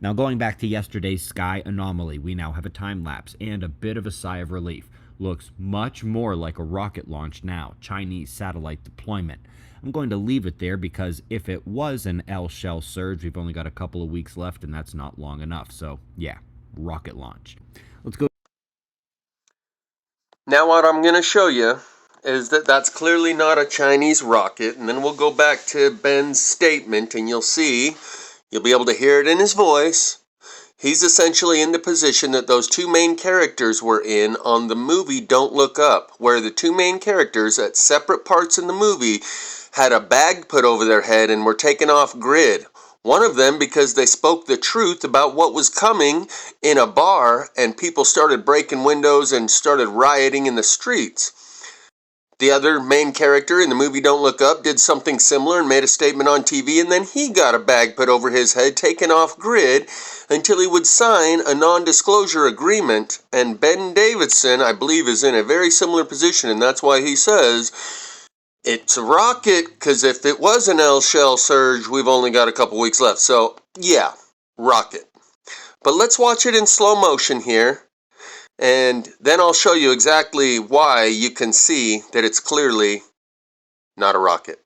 Now going back to yesterday's sky anomaly, we now have a time lapse and a bit of a sigh of relief. Looks much more like a rocket launch now, Chinese satellite deployment. I'm going to leave it there because if it was an L shell surge, we've only got a couple of weeks left and that's not long enough. So yeah, rocket launch. Let's go. Now what I'm going to show you is that that's clearly not a Chinese rocket, and then we'll go back to Ben's statement and you'll be able to hear it in his voice. He's essentially in the position that those two main characters were in on the movie Don't Look Up, where the two main characters at separate parts in the movie had a bag put over their head and were taken off grid. One of them because they spoke the truth about what was coming in a bar and people started breaking windows and started rioting in the streets. The other main character in the movie Don't Look Up did something similar and made a statement on TV, and then he got a bag put over his head, taken off grid, until he would sign a non-disclosure agreement. And Ben Davidson, I believe, is in a very similar position, and that's why he says it's a rocket, because if it was an L shell surge, we've only got a couple weeks left. So, yeah, rocket. But let's watch it in slow motion here. And then I'll show you exactly why you can see that it's clearly not a rocket.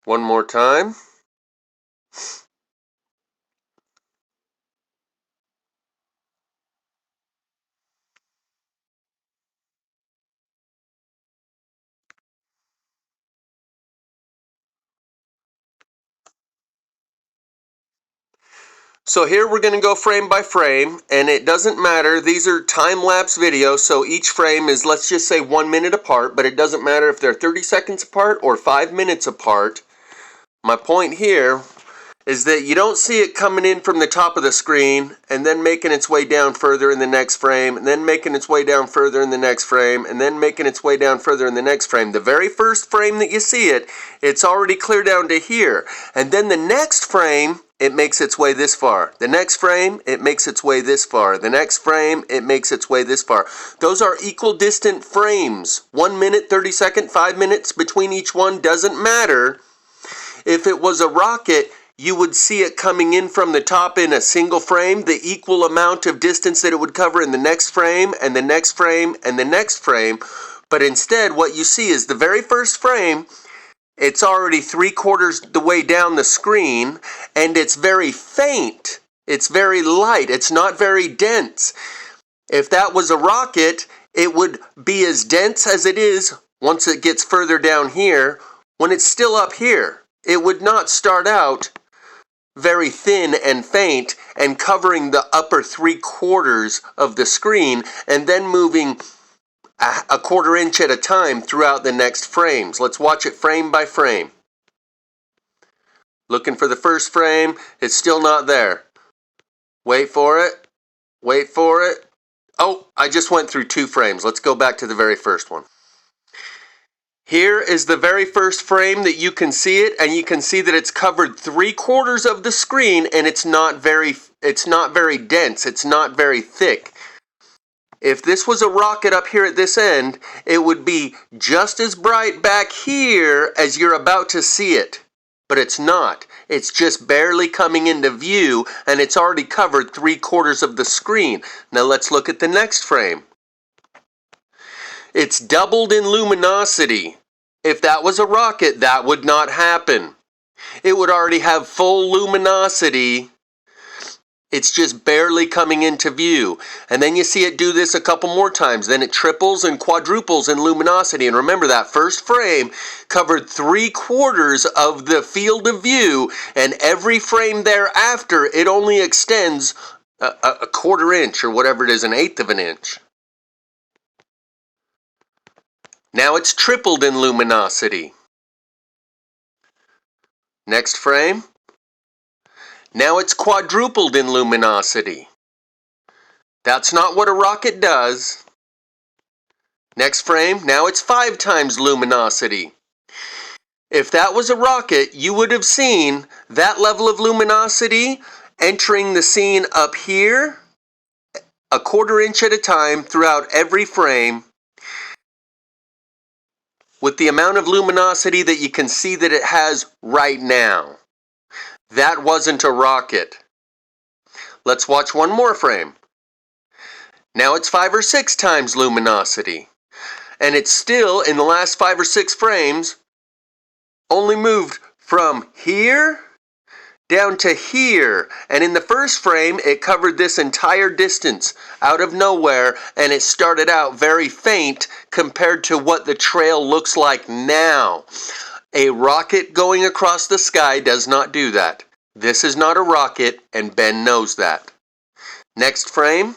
One more time. So here we're going to go frame by frame, and it doesn't matter. These are time-lapse videos, so each frame is, let's just say, 1 minute apart, but it doesn't matter if they're 30 seconds apart or 5 minutes apart. My point here is that you don't see it coming in from the top of the screen and then making its way down further in the next frame, and then making its way down further in the next frame, and then making its way down further in the next frame. The very first frame that you see it, it's already clear down to here. And then the next frame, it makes its way this far. The next frame, it makes its way this far. The next frame, it makes its way this far. Those are equal distant frames. 1 minute, 30 seconds, 5 minutes between each one, doesn't matter. If it was a rocket, you would see it coming in from the top in a single frame, the equal amount of distance that it would cover in the next frame, and the next frame, and the next frame. But instead, what you see is the very first frame, it's already 3/4 the way down the screen, and it's very faint. It's very light. It's not very dense. If that was a rocket, it would be as dense as it is once it gets further down here when it's still up here. It would not start out very thin and faint and covering the upper 3/4 of the screen and then moving a 1/4 inch at a time throughout the next frames. Let's watch it frame by frame. Looking for the first frame, it's still not there. Wait for it, wait for it. Oh, I just went through 2 frames. Let's go back to the very first one. Here is the very first frame that you can see it, and you can see that it's covered 3/4 of the screen, and it's not very dense, it's not very thick. If this was a rocket up here at this end, it would be just as bright back here as you're about to see it. But it's not. It's just barely coming into view, and it's already covered 3/4 of the screen. Now let's look at the next frame. It's doubled in luminosity. If that was a rocket, that would not happen. It would already have full luminosity. It's just barely coming into view. And then you see it do this a couple more times. Then it triples and quadruples in luminosity. And remember, that first frame covered 3/4 of the field of view. And every frame thereafter, it only extends a 1/4 inch or whatever it is, 1/8 of an inch. Now it's tripled in luminosity. Next frame. Now it's quadrupled in luminosity. That's not what a rocket does. Next frame. Now it's 5 times luminosity. If that was a rocket, you would have seen that level of luminosity entering the scene up here, a quarter inch at a time throughout every frame, with the amount of luminosity that you can see that it has right now. That wasn't a rocket. Let's watch one more frame. Now it's 5 or 6 times luminosity. And it's still, in the last 5 or 6 frames, only moved from here down to here. And in the first frame, it covered this entire distance out of nowhere, and it started out very faint compared to what the trail looks like now. A rocket going across the sky does not do that. This is not a rocket, and Ben knows that. Next frame.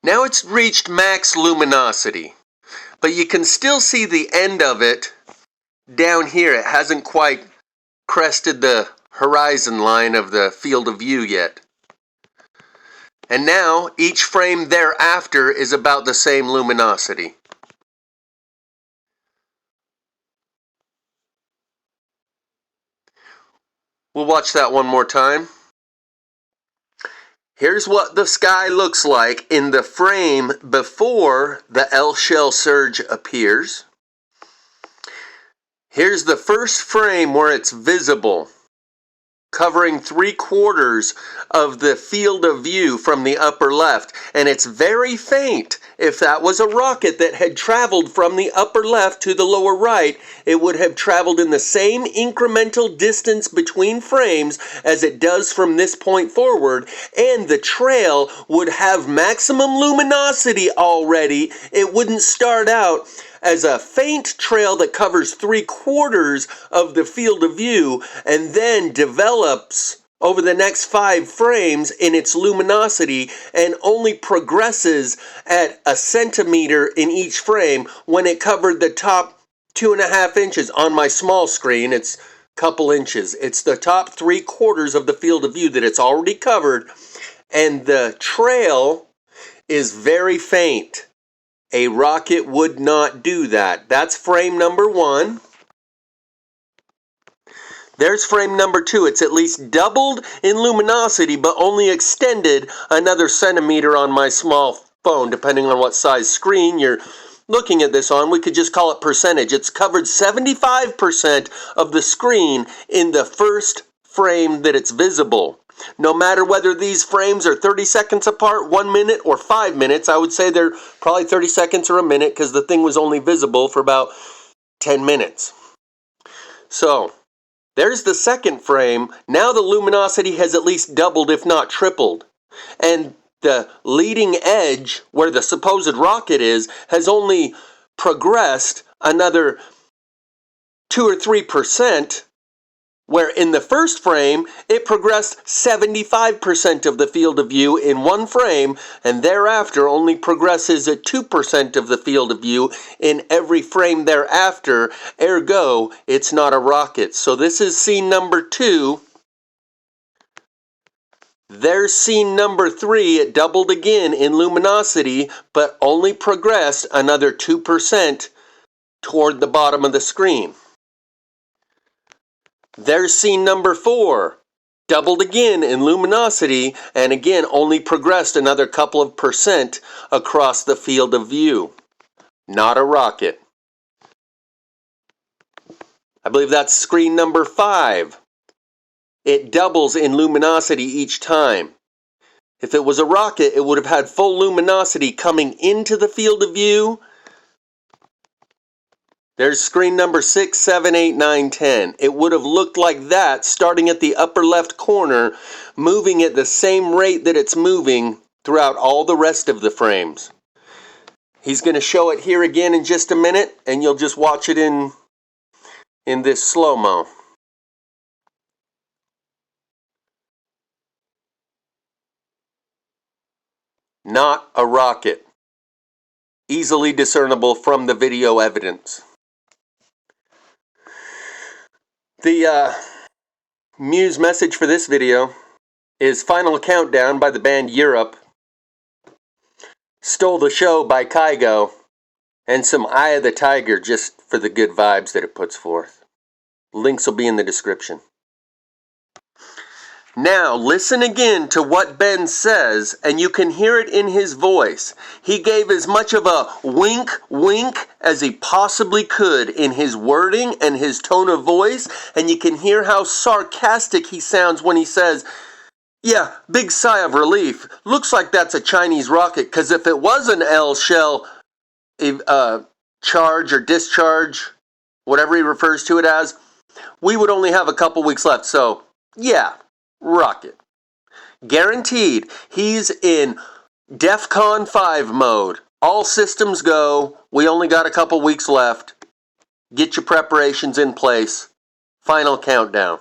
Now it's reached max luminosity, but you can still see the end of it down here. It hasn't quite crested the horizon line of the field of view yet. And now each frame thereafter is about the same luminosity. We'll watch that one more time. Here's what the sky looks like in the frame before the L-shell surge appears. Here's the first frame where it's visible, covering 3/4 of the field of view from the upper left, and it's very faint. If that was a rocket that had traveled from the upper left to the lower right, it would have traveled in the same incremental distance between frames as it does from this point forward, and the trail would have maximum luminosity already. It wouldn't start out as a faint trail that covers 3/4 of the field of view and then develops over the next 5 frames in its luminosity and only progresses at a centimeter in each frame when it covered the top 2.5 inches. On my small screen, it's a couple inches. It's the top 3/4 of the field of view that it's already covered, and the trail is very faint. A rocket would not do that. That's frame number 1. There's frame number 2. It's at least doubled in luminosity, but only extended another centimeter on my small phone, depending on what size screen you're looking at this on. We could just call it percentage. It's covered 75% of the screen in the first frame that it's visible. No matter whether these frames are 30 seconds apart, 1 minute, or 5 minutes, I would say they're probably 30 seconds or a minute because the thing was only visible for about 10 minutes. So, there's the second frame. Now the luminosity has at least doubled, if not tripled. And the leading edge, where the supposed rocket is, has only progressed another 2 or 3%, where in the first frame, it progressed 75% of the field of view in one frame, and thereafter only progresses at 2% of the field of view in every frame thereafter. Ergo, it's not a rocket. So this is scene number 2. There's scene number 3. It doubled again in luminosity, but only progressed another 2% toward the bottom of the screen. There's scene number 4, doubled again in luminosity, and again only progressed another couple of percent across the field of view. Not a rocket. I believe that's screen number 5. It doubles in luminosity each time. If it was a rocket, it would have had full luminosity coming into the field of view. There's screen number 6, 7, 8, 9, 10. It would have looked like that starting at the upper left corner, moving at the same rate that it's moving throughout all the rest of the frames. He's going to show it here again in just a minute, and you'll just watch it in this slow-mo. Not a rocket. Easily discernible from the video evidence. The Muse message for this video is Final Countdown by the band Europe, Stole the Show by Kygo, and some Eye of the Tiger just for the good vibes that it puts forth. Links will be in the description. Now, listen again to what Ben says, and you can hear it in his voice. He gave as much of a wink, wink as he possibly could in his wording and his tone of voice, and you can hear how sarcastic he sounds when he says, yeah, big sigh of relief. Looks like that's a Chinese rocket, because if it was an L shell charge or discharge, whatever he refers to it as, we would only have a couple weeks left. So, yeah, rocket. Guaranteed, he's in DEFCON 5 mode. All systems go. We only got a couple weeks left. Get your preparations in place. Final countdown.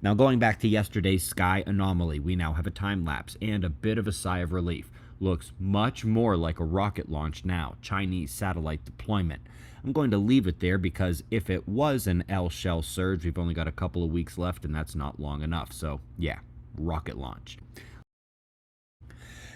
Now, going back to yesterday's sky anomaly, we now have a time lapse and a bit of a sigh of relief. Looks much more like a rocket launch now, Chinese satellite deployment. I'm going to leave it there because if it was an L shell surge, we've only got a couple of weeks left and that's not long enough. So, yeah, rocket launch.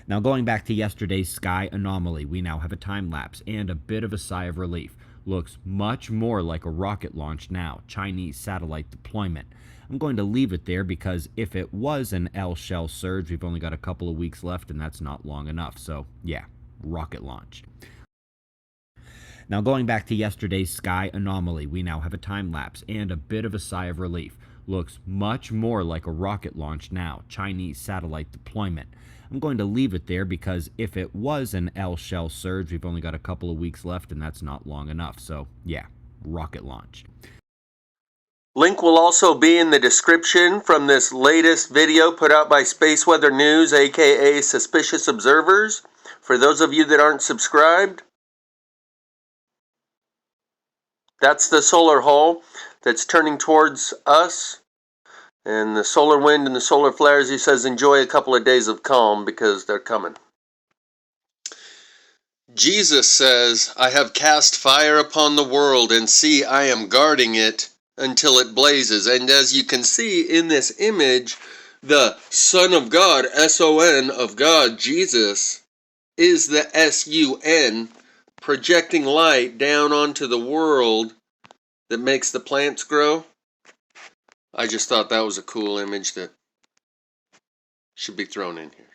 Now, going back to yesterday's sky anomaly, we now have a time lapse and a bit of a sigh of relief. Looks much more like a rocket launch now, Chinese satellite deployment. I'm going to leave it there because if it was an L shell surge, we've only got a couple of weeks left and that's not long enough. So, yeah, rocket launch. Now, going back to yesterday's sky anomaly, we now have a time lapse and a bit of a sigh of relief. Looks much more like a rocket launch now, Chinese satellite deployment. I'm going to leave it there because if it was an L shell surge, we've only got a couple of weeks left and that's not long enough. So, yeah, rocket launch. Link will also be in the description from this latest video put out by Space Weather News, aka Suspicious Observers. For those of you that aren't subscribed, that's the solar hole that's turning towards us. And the solar wind and the solar flares, he says, enjoy a couple of days of calm because they're coming. Jesus says, I have cast fire upon the world, and see, I am guarding it until it blazes. And as you can see in this image, the Son of God, S-O-N of God, Jesus, is the S-U-N, projecting light down onto the world that makes the plants grow. I just thought that was a cool image that should be thrown in here.